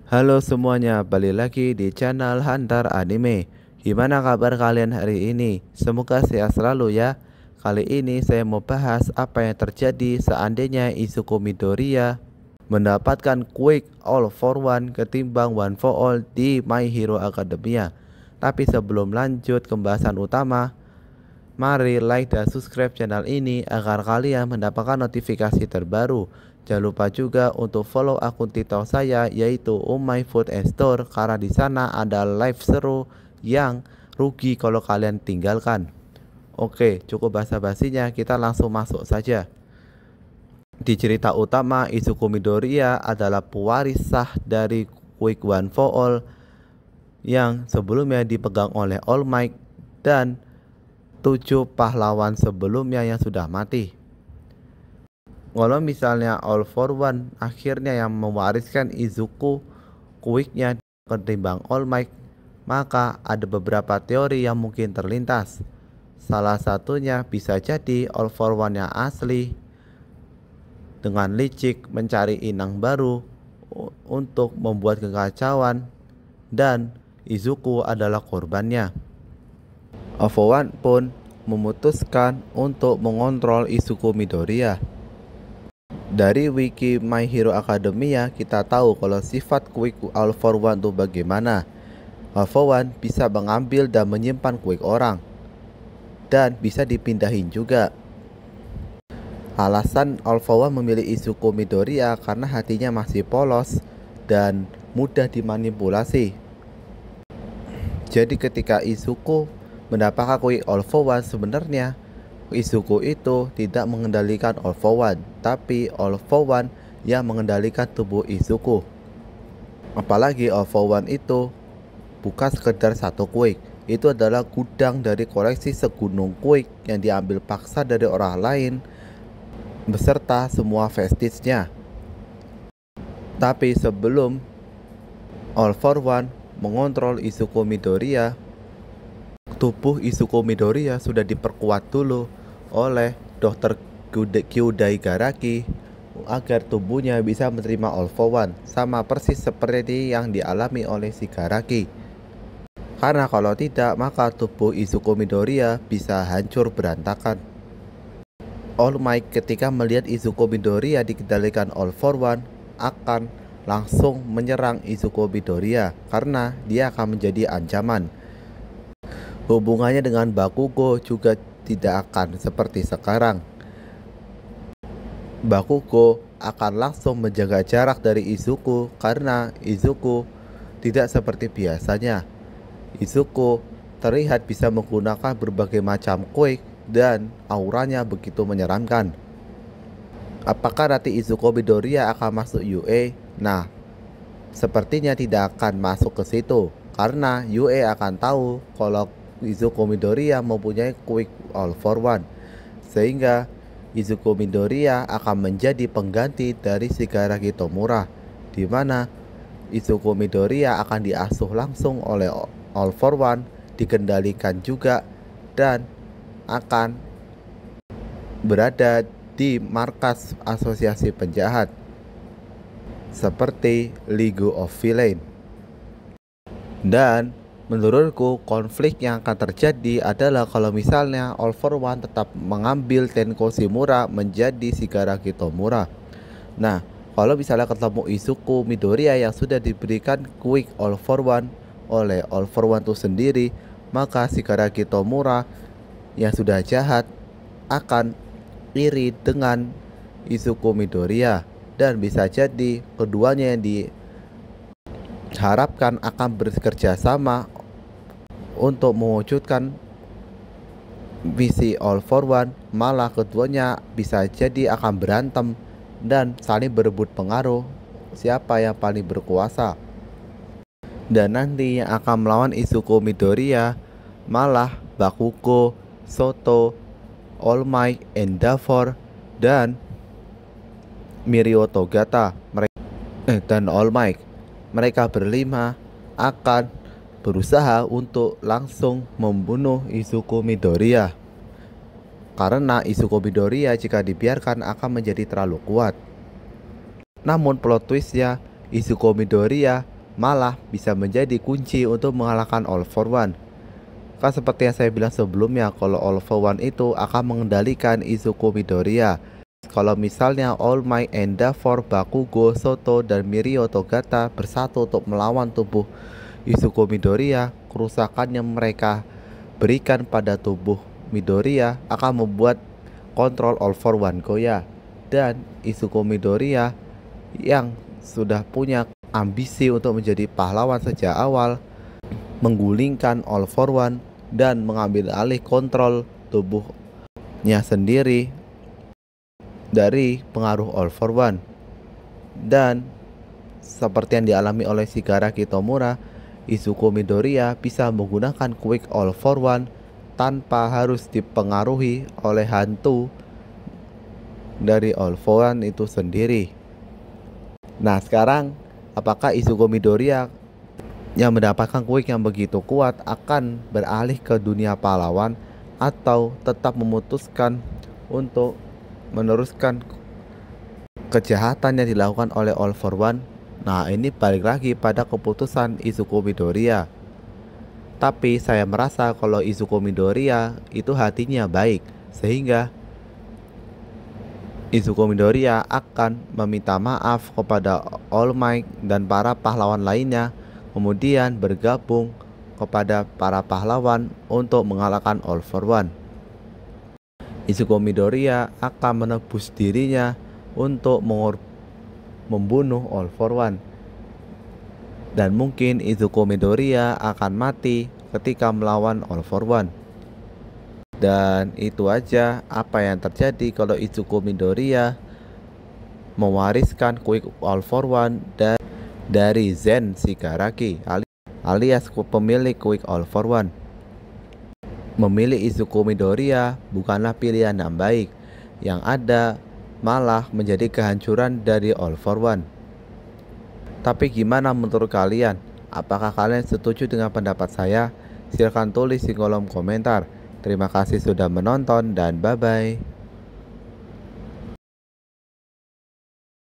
Halo semuanya, balik lagi di channel Hunter Anime. Gimana kabar kalian hari ini? Semoga sehat selalu ya. Kali ini saya mau bahas apa yang terjadi seandainya Izuku Midoriya mendapatkan Quick All for One ketimbang One for All di My Hero Academia. Tapi sebelum lanjut ke pembahasan utama, mari like dan subscribe channel ini agar kalian mendapatkan notifikasi terbaru. Jangan lupa juga untuk follow akun TikTok saya yaitu My Food and Store karena di sana ada live seru yang rugi kalau kalian tinggalkan. Oke, cukup basa-basinya, kita langsung masuk saja. Di cerita utama, Izuku Midoriya adalah pewaris sah dari Quick One for All yang sebelumnya dipegang oleh All Might dan 7 pahlawan sebelumnya yang sudah mati. Kalau misalnya All for One akhirnya yang mewariskan Izuku Quicknya ketimbang All Might, maka ada beberapa teori yang mungkin terlintas. Salah satunya bisa jadi All for One yang asli dengan licik mencari inang baru untuk membuat kekacauan dan Izuku adalah korbannya. All for One pun memutuskan untuk mengontrol Izuku Midoriya. Dari wiki My Hero Academia kita tahu kalau sifat Quick All for One itu bagaimana. All for One bisa mengambil dan menyimpan Quick orang dan bisa dipindahin juga. Alasan All for One memilih Izuku Midoriya karena hatinya masih polos dan mudah dimanipulasi. Jadi ketika Izuku mendapatkan Quick All for One, sebenarnya Izuku itu tidak mengendalikan All for One, tapi All for One yang mengendalikan tubuh Izuku. Apalagi All for One itu bukan sekedar satu Quick, itu adalah gudang dari koleksi segunung Quick yang diambil paksa dari orang lain beserta semua vestige-nya. Tapi sebelum All for One mengontrol Izuku Midoriya, tubuh Izuku Midoriya sudah diperkuat dulu oleh Dr. Kyudai-Garaki agar tubuhnya bisa menerima All for One, sama persis seperti yang dialami oleh si Garaki. Karena kalau tidak, maka tubuh Izuku Midoriya bisa hancur berantakan. All Might ketika melihat Izuku Midoriya dikendalikan All for One akan langsung menyerang Izuku Midoriya karena dia akan menjadi ancaman. Hubungannya dengan Bakugo juga tidak akan seperti sekarang. Bakugo akan langsung menjaga jarak dari Izuku karena Izuku tidak seperti biasanya. Izuku terlihat bisa menggunakan berbagai macam Quick dan auranya begitu menyeramkan. Apakah nanti Izuku Midoriya akan masuk UA? Nah, sepertinya tidak akan masuk ke situ karena UA akan tahu kalau Izuku Midoriya mempunyai Quick All for One, sehingga Izuku Midoriya akan menjadi pengganti dari Shigaraki Tomura, di mana Izuku Midoriya akan diasuh langsung oleh All for One, dikendalikan juga dan akan berada di markas asosiasi penjahat seperti League of Villains. Dan menurutku konflik yang akan terjadi adalah kalau misalnya All for One tetap mengambil Tenko Shimura menjadi Shigaraki Tomura. Nah, kalau misalnya ketemu Izuku Midoriya yang sudah diberikan Quick All for One oleh All for One itu sendiri, maka Shigaraki Tomura yang sudah jahat akan iri dengan Izuku Midoriya dan bisa jadi keduanya yang diharapkan akan bekerja sama untuk mewujudkan visi All for One, malah keduanya bisa jadi akan berantem dan saling berebut pengaruh siapa yang paling berkuasa. Dan nanti yang akan melawan Izuku Midoriya malah Bakugo, Soto, All Might, Endeavor, dan Mirio Togata dan All Might. Mereka berlima akan berusaha untuk langsung membunuh Izuku Midoriya karena Izuku Midoriya jika dibiarkan akan menjadi terlalu kuat. Namun plot twistnya, Izuku Midoriya malah bisa menjadi kunci untuk mengalahkan All For One. Kan seperti yang saya bilang sebelumnya, kalau All For One itu akan mengendalikan Izuku Midoriya. Kalau misalnya All Might, Endeavor, Bakugo, Soto, dan Mirio Togata bersatu untuk melawan tubuh Izuku Midoriya, kerusakan yang mereka berikan pada tubuh Midoriya akan membuat kontrol All For One goyah. Dan Izuku Midoriya yang sudah punya ambisi untuk menjadi pahlawan sejak awal menggulingkan All For One dan mengambil alih kontrol tubuhnya sendiri dari pengaruh All For One. Dan seperti yang dialami oleh Shigaraki Tomura, Izuku Midoriya bisa menggunakan Quick All For One tanpa harus dipengaruhi oleh hantu dari All For One itu sendiri. Nah sekarang, apakah Izuku Midoriya yang mendapatkan Quick yang begitu kuat akan beralih ke dunia pahlawan, atau tetap memutuskan untuk meneruskan kejahatan yang dilakukan oleh All For One? Nah ini balik lagi pada keputusan Izuku Midoriya. Tapi saya merasa kalau Izuku Midoriya itu hatinya baik, sehingga Izuku Midoriya akan meminta maaf kepada All Might dan para pahlawan lainnya, kemudian bergabung kepada para pahlawan untuk mengalahkan All For One. Izuku Midoriya akan menebus dirinya untuk membunuh All For One. Dan mungkin Izuku Midoriya akan mati ketika melawan All For One. Dan itu aja apa yang terjadi kalau Izuku Midoriya mewariskan Quick All For One dari Zen Shigaraki alias pemilik Quick All For One. Memilih Izuku Midoriya bukanlah pilihan yang baik, yang ada malah menjadi kehancuran dari All For One. Tapi gimana menurut kalian? Apakah kalian setuju dengan pendapat saya? Silahkan tulis di kolom komentar. Terima kasih sudah menonton dan bye-bye.